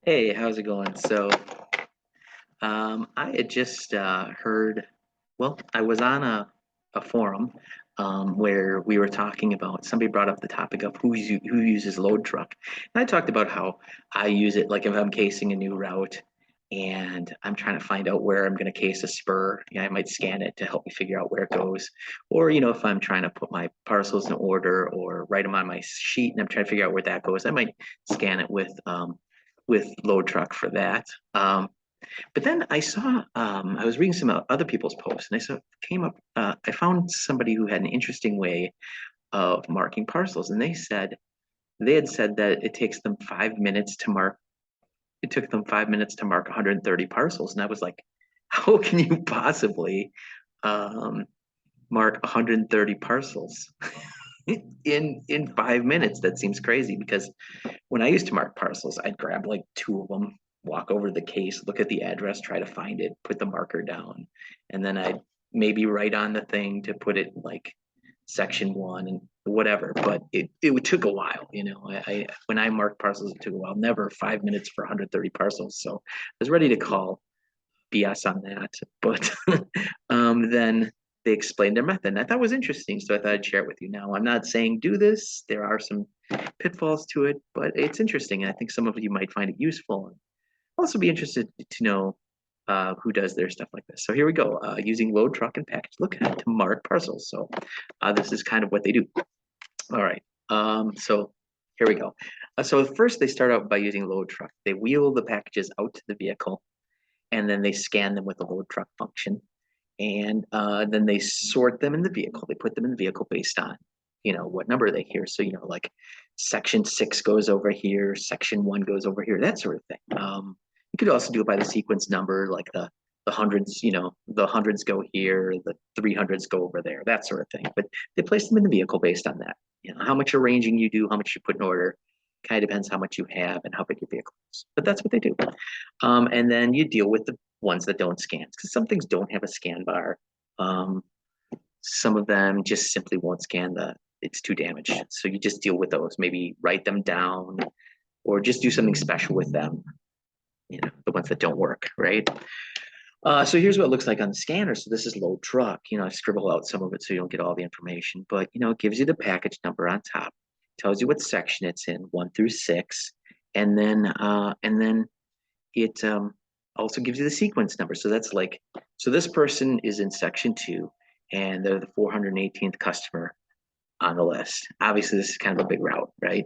Hey, how's it going? I had just heard, well, I was on a forum where we were talking about, somebody brought up the topic of who uses load truck. And I talked about how I use it, like if I'm casing a new route and I'm trying to find out where I'm going to case a spur, I might scan it to help me figure out where it goes. Or, if I'm trying to put my parcels in order or write them on my sheet and I'm trying to figure out where that goes, I might scan it with load truck for that. But then I saw, I was reading some other people's posts, and I found somebody who had an interesting way of marking parcels, and they had said that it takes them 5 minutes to mark. It took them 5 minutes to mark 130 parcels, and I was like, how can you possibly um, mark 130 parcels in 5 minutes? That seems crazy because when I used to mark parcels, I'd grab like two of them, walk over to the case, look at the address, try to find it, put the marker down, and then I'd maybe write on the thing to put it like section one and whatever. But it took a while, I when I marked parcels, it took a while. Never 5 minutes for 130 parcels. So I was ready to call BS on that. But then they explained their method. And I thought it was interesting. So I thought I'd share it with you now. I'm not saying do this. There are some pitfalls to it, but it's interesting. I think some of you might find it useful. And also be interested to know who does their stuff like this. So here we go, using load truck and package lookahead to mark parcels. So this is kind of what they do. All right, so here we go. So first they start out by using load truck. They wheel the packages out to the vehicle and then they scan them with the load truck function. And then they sort them in the vehicle. They put them in the vehicle based on, what number they hear. So, like section 6 goes over here, section 1 goes over here, that sort of thing. You could also do it by the sequence number, like the hundreds, the hundreds go here, the 300s go over there, that sort of thing. But they place them in the vehicle based on that. How much arranging you do, how much you put in order, kind of depends how much you have and how big your vehicle is. But that's what they do. And then you deal with the ones that don't scan, because some things don't have a scan bar. Um, some of them just simply won't scan it's too damaged. So you just deal with those, maybe write them down or just do something special with them, the ones that don't work, right? So here's what it looks like on the scanner. So this is load truck. I scribble out some of it so you don't get all the information, but it gives you the package number on top, tells you what section it's in, 1 through 6, and then it also gives you the sequence number. So that's like, so this person is in section 2 and they're the 418th customer on the list. Obviously, this is kind of a big route, right?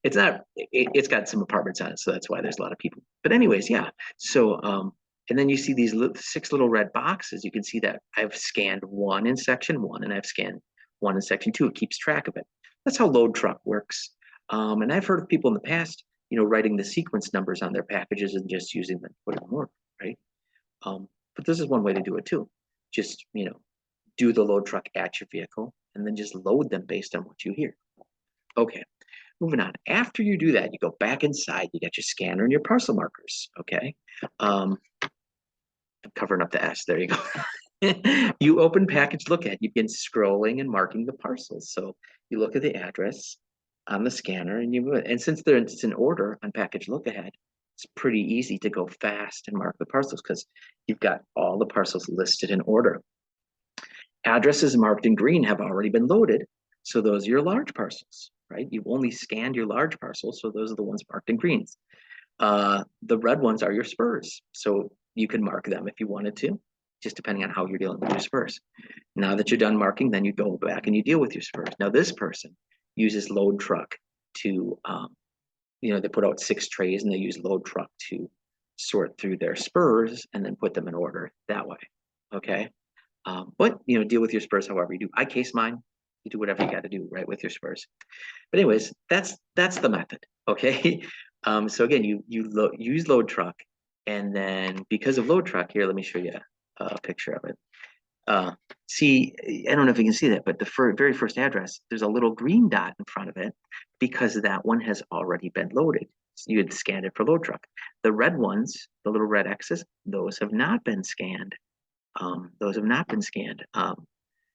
It's not, it's got some apartments on it. So that's why there's a lot of people. But anyways, yeah. So, and then you see these 6 little red boxes. You can see that I've scanned 1 in section 1 and I've scanned 1 in section 2. It keeps track of it. That's how load truck works. And I've heard of people in the past, writing the sequence numbers on their packages and just using them to put in order, right? But this is one way to do it too. Just, do the load truck at your vehicle and then just load them based on what you hear. Okay, moving on. After you do that, you go back inside, you got your scanner and your parcel markers, okay? I'm covering up the S, there you go. You open package lookahead, you begin scrolling and marking the parcels. So you look at the address on the scanner and since it's in order on package lookahead, it's pretty easy to go fast and mark the parcels because you've got all the parcels listed in order. Addresses marked in green have already been loaded, so those are your large parcels, right? You've only scanned your large parcels, so those are the ones marked in greens. The red ones are your spurs, so you can mark them if you wanted to, just depending on how you're dealing with your spurs. Now that you're done marking, then you go back and you deal with your spurs. Now this person uses load truck to, they put out 6 trays and they use load truck to sort through their spurs and then put them in order that way, okay? But deal with your spurs however you do. I case mine. You do whatever you got to do, right, with your spurs. But anyways, that's the method. Okay. So again, you use load truck, and then because of load truck, here, let me show you a picture of it. See, I don't know if you can see that, but the very first address, there's a little green dot in front of it because that one has already been loaded. So you had scanned it for load truck. The red ones, the little red X's, those have not been scanned. Those have not been scanned.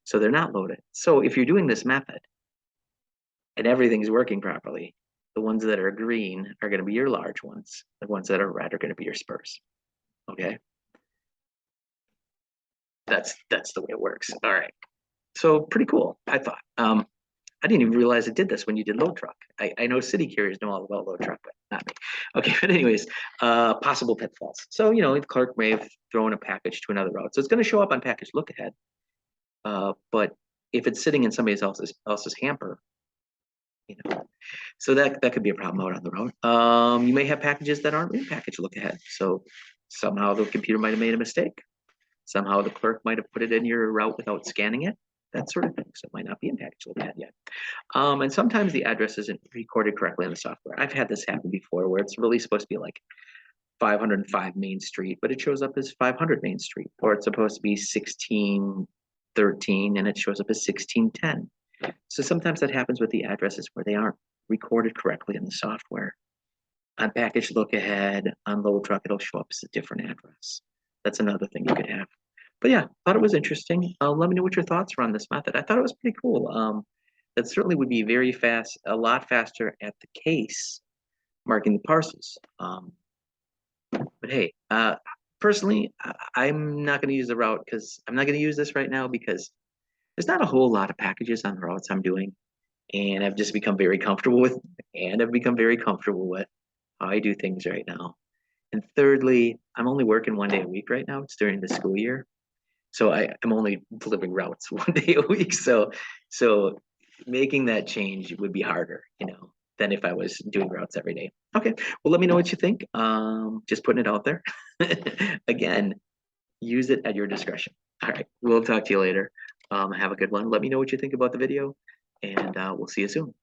So they're not loaded. So if you're doing this method and everything's working properly, The ones that are green are going to be your large ones. The ones that are red are going to be your spurs. Okay. That's the way it works. All right. So pretty cool, I thought. I didn't even realize it did this when you did load truck. I know city carriers know all about load truck, but not me. Okay, but anyways, possible pitfalls. So, the clerk may have thrown a package to another route. So it's going to show up on package look ahead. But if it's sitting in somebody else's hamper, so that could be a problem out on the road. You may have packages that aren't in package look ahead. So somehow the computer might have made a mistake. Somehow the clerk might have put it in your route without scanning it. That sort of thing. So it might not be in package look ahead yet. And sometimes the address isn't recorded correctly in the software. I've had this happen before where it's really supposed to be like 505 Main Street, but it shows up as 500 Main Street, or it's supposed to be 1613 and it shows up as 1610. So sometimes that happens with the addresses where they aren't recorded correctly in the software. On package look ahead, on load truck, it'll show up as a different address. That's another thing you could have. But yeah, thought it was interesting. Let me know what your thoughts were on this method. I thought it was pretty cool. That certainly would be very fast, a lot faster at the case, marking the parcels. But hey, personally, I'm not going to use the route because I'm not going to use this right now because there's not a whole lot of packages on the routes I'm doing. And I've just become very comfortable with, how I do things right now. And thirdly, I'm only working 1 day a week right now. It's during the school year. So I'm only delivering routes 1 day a week. So making that change would be harder, than if I was doing routes every day. Okay, well, let me know what you think. Just putting it out there. Again, use it at your discretion. All right, we'll talk to you later. Have a good one. Let me know what you think about the video, and we'll see you soon.